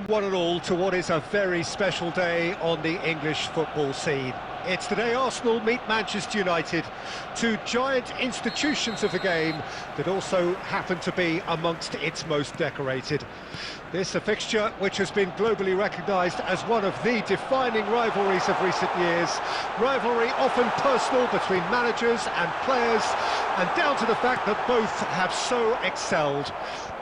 one and all to what is a very special day on the English football scene. It's the day Arsenal meet Manchester United, two giant institutions of the game that also happen to be amongst its most decorated. This a fixture which has been globally recognised as one of the defining rivalries of recent years. Rivalry often personal between managers and players, and down to the fact that both have so excelled.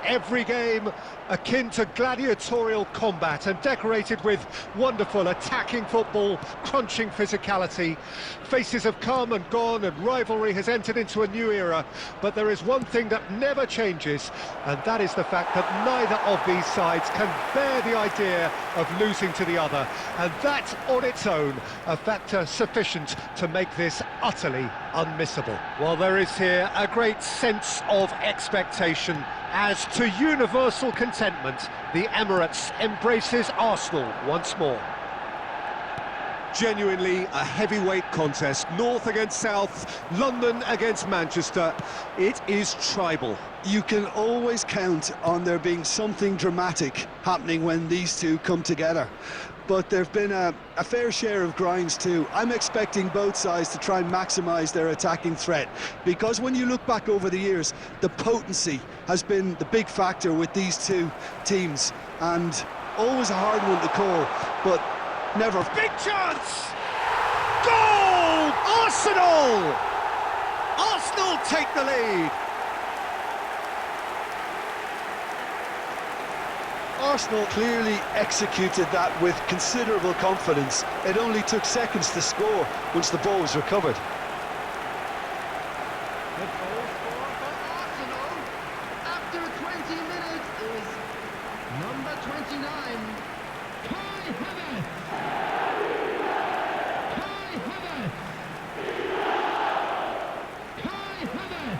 Every game akin to gladiatorial combat and decorated with wonderful attacking football, crunching physicality. Faces have come and gone and rivalry has entered into a new era, but there is one thing that never changes, and that is the fact that neither of these sides can bear the idea of losing to the other, and that on its own a factor sufficient to make this utterly unmissable. Well, there is here a great sense of expectation as to universal contentment, the Emirates embraces Arsenal once more. Genuinely a heavyweight contest, North against South, London against Manchester. It is tribal. You can always count on there being something dramatic happening when these two come together. But there have been a fair share of grinds too. I'm expecting both sides to try and maximise their attacking threat, because when you look back over the years, the potency has been the big factor with these two teams, and always a hard one to call, but never. Big chance! Goal! Arsenal! Arsenal take the lead. Arsenal clearly executed that with considerable confidence. It only took seconds to score once the ball was recovered. The goal scorer for Arsenal after 20 minutes is number 29, Kai Havertz. Kai Havertz. Kai Havertz.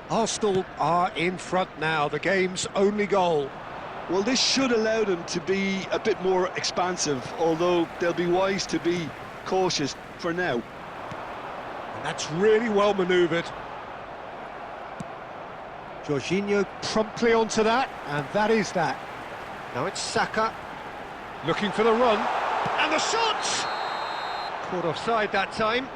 Arsenal are in front now, the game's only goal. Well, this should allow them to be a bit more expansive, although they'll be wise to be cautious for now. And that's really well manoeuvred. Jorginho promptly onto that, and that is that. Now it's Saka, looking for the run, and the shot! Caught offside that time.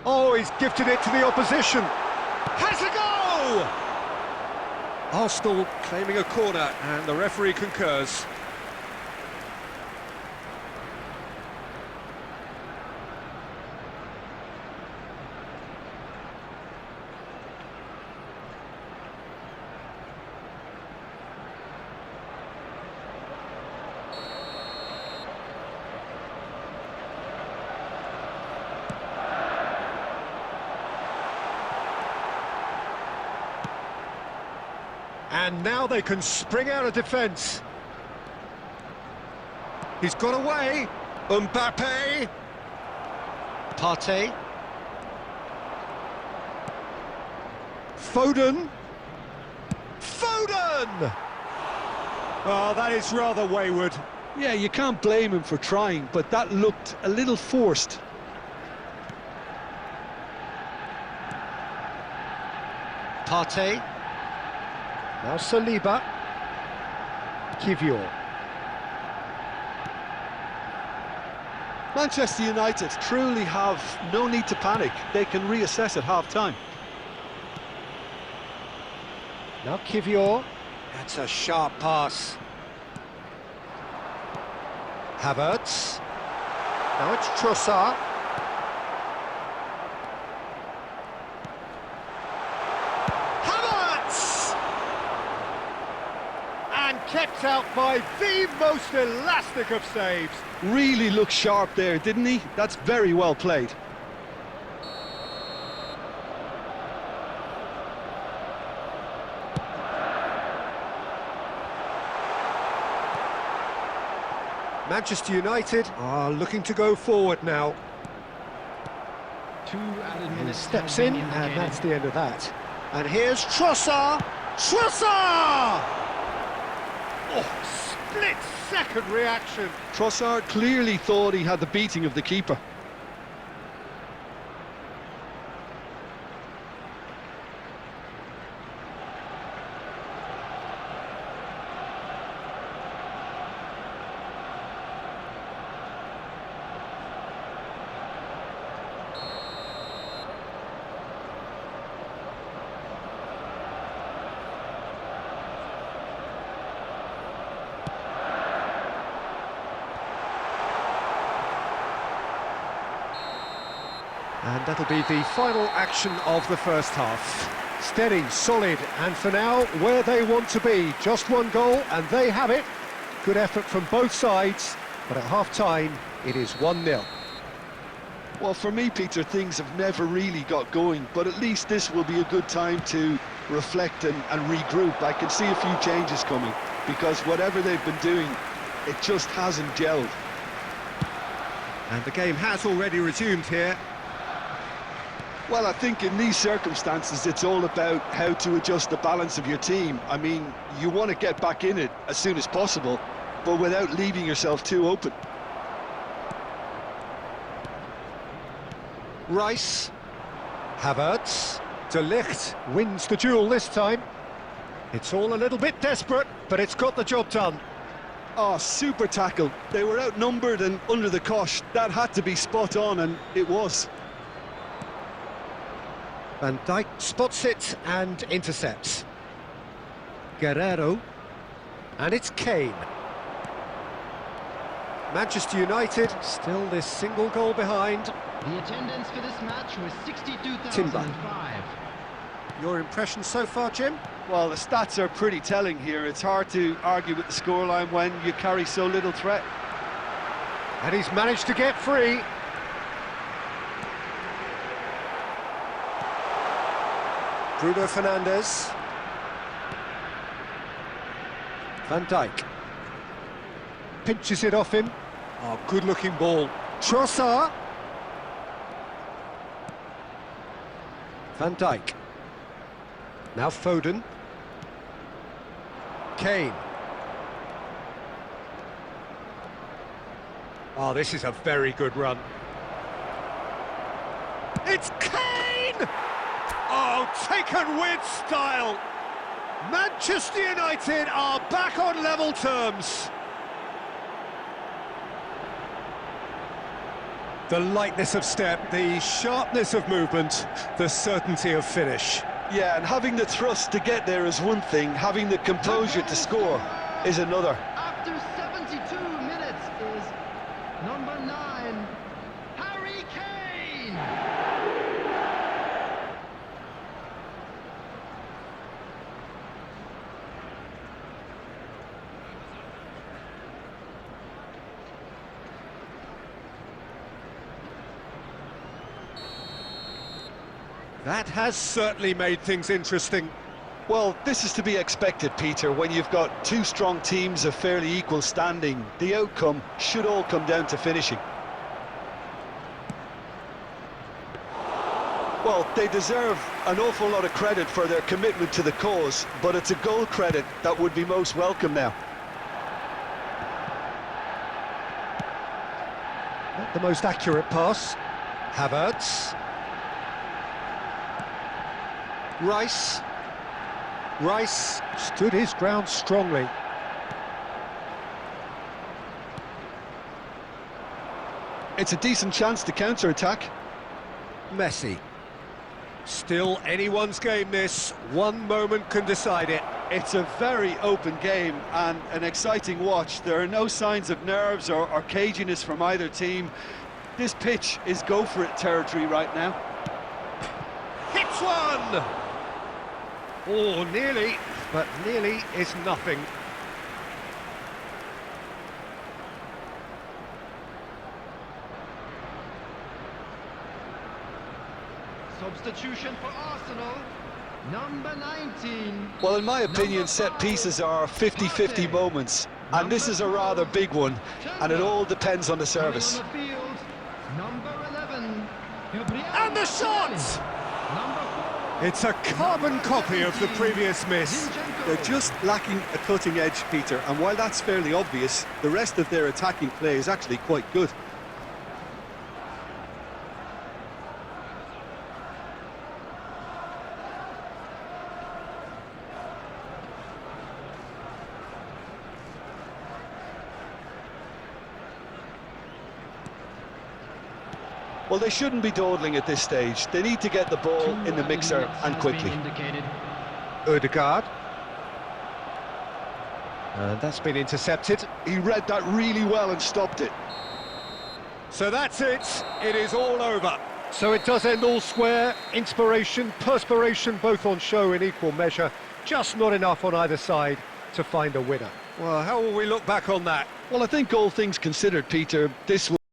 Oh, he's gifted it to the opposition. Has a go! Arsenal claiming a corner, and the referee concurs. And now they can spring out of defence. He's got away. Mbappe. Partey. Foden. Foden! Oh, that is rather wayward. Yeah, you can't blame him for trying, but that looked a little forced. Partey. Now Saliba. Kivior. Manchester United truly have no need to panic. They can reassess at half-time. Now Kivior. That's a sharp pass. Havertz. Now it's Trossard. Havertz! And kept kept out by the most elastic of saves. Really looked sharp there, didn't he? That's very well played. Manchester United are looking to go forward now. 2 added He minutes steps have in, been and indicated. that's the end of that. And here's Trossard. Trossard! Oh, split-second reaction. Trossard clearly thought he had the beating of the keeper. And that'll be the final action of the first half. Steady, solid, and for now, where they want to be. Just one goal, and they have it. Good effort from both sides, but at half-time, it is 1-0. Well, for me, Peter, things have never really got going, but at least this will be a good time to reflect and regroup. I can see a few changes coming, because whatever they've been doing, it just hasn't gelled. And the game has already resumed here. Well, I think in these circumstances, it's all about how to adjust the balance of your team. I mean, you want to get back in it as soon as possible, but without leaving yourself too open. Rice, Havertz, De Ligt wins the duel this time. It's all a little bit desperate, but it's got the job done. Oh, super tackle. They were outnumbered and under the cosh. That had to be spot on, and it was. Van Dijk spots it and intercepts. Guerrero, and it's Kane. Manchester United still this single goal behind. The attendance for this match was Timber. 62,005. Your impression so far, Jim? Well, the stats are pretty telling here. It's hard to argue with the scoreline when you carry so little threat. And he's managed to get free. Bruno Fernandes. Van Dijk. Pinches it off him. Oh, good-looking ball. Trossard. Van Dijk. Now Foden. Kane. Oh, this is a very good run. It's Kane! Oh, taken with style. Manchester United are back on level terms. The lightness of step, the sharpness of movement, the certainty of finish. Yeah, and having the thrust to get there is one thing, having the composure to score is another. After 72 minutes is number 9, Harry Kane. That has certainly made things interesting. Well, this is to be expected, Peter, when you've got two strong teams of fairly equal standing. The outcome should all come down to finishing. Well, they deserve an awful lot of credit for their commitment to the cause, but it's a goal credit that would be most welcome now. Not the most accurate pass. Havertz. Rice stood his ground strongly. It's a decent chance to counter-attack. Messi. Still anyone's game this. One moment can decide it. It's a very open game and an exciting watch. There are no signs of nerves or caginess from either team. This pitch is go-for-it territory right now. Hits one! Oh, nearly, but nearly is nothing. Substitution for Arsenal, number 19. Well, in my opinion, set pieces are 50-50 moments, and this is a rather big one, and it all depends on the service. On the field, number 11. And the shot! Number 4. It's a carbon copy of the previous miss. They're just lacking a cutting edge, Peter, and while that's fairly obvious, the rest of their attacking play is actually quite good. Well, they shouldn't be dawdling at this stage. They need to get the ball in the mixer and quickly. Ødegaard. And that's been intercepted. He read that really well and stopped it. So that's it. It is all over. So it does end all square. Inspiration, perspiration, both on show in equal measure. Just not enough on either side to find a winner. Well, how will we look back on that? Well, I think all things considered, Peter, this